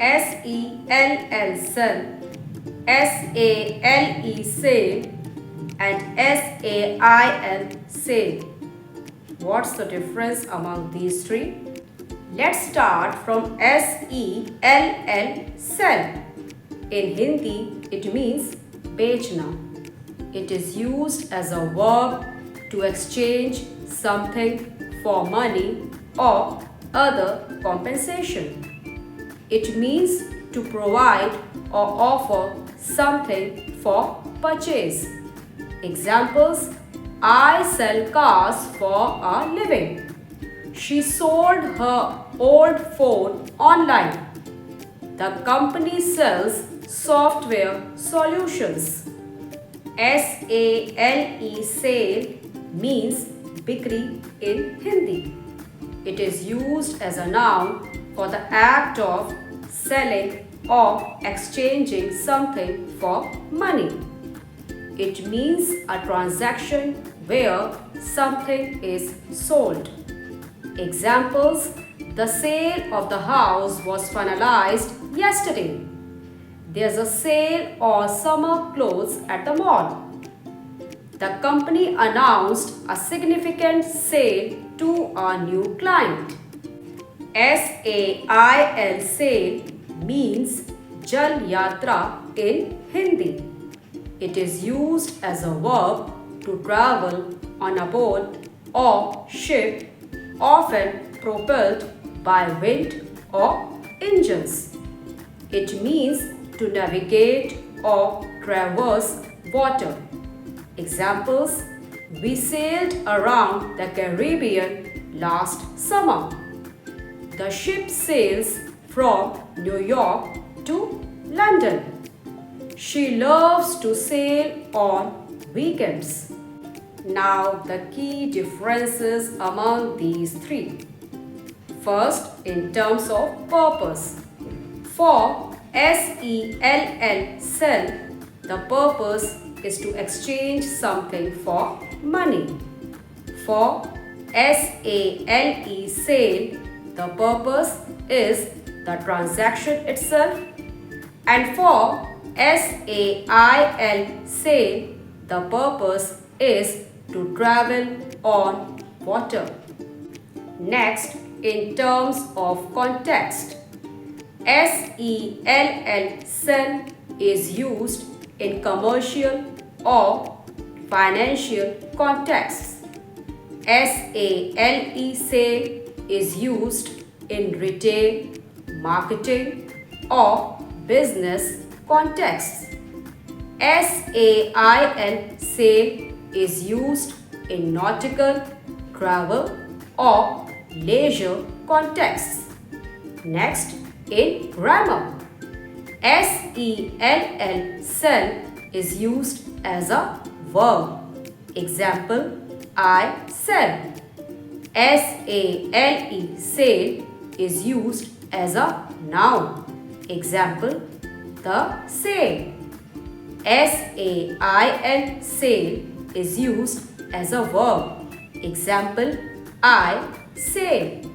S-E-L-L sell, S-A-L-E sale, and S-A-I-L sale. What's the difference among these three? Let's start from S-E-L-L sell. In Hindi, it means bechna. It is used as a verb to exchange something for money or other compensation. It means to provide or offer something for purchase. Examples: I sell cars for a living. She sold her old phone online. The company sells software solutions. S-A-L-E sale means bikri in Hindi. It is used as a noun for the act of selling or exchanging something for money. It means a transaction where something is sold. Examples: the sale of the house was finalized yesterday. There's a sale on summer clothes at the mall. The company announced a significant sale to a new client. S-A-I-L sale means Jal Yatra in Hindi. It is used as a verb to travel on a boat or ship, often propelled by wind or engines. It means to navigate or traverse water. Examples: we sailed around the Caribbean last summer. The ship sails from New York to London. She loves to sail on weekends. Now, the key differences among these three. First, in terms of purpose. For S-E-L-L sell, the purpose is to exchange something for money. For S-A-L-E sale, the purpose is the transaction itself. And for S-A-I-L sale, the purpose is to travel on water. Next, in terms of context. S-E-L-L sell is used in commercial or financial contexts. S-A-L-E sale is used in retail, marketing, or business contexts. S-A-I-L sale is used in nautical, travel, or leisure contexts. Next, in grammar. S-E-L-L sell is used as a verb. Example: I sell. S-A-L-E sale is used as a noun. Example: the sale. S-A-I-L sale is used as a verb. Example: I sail.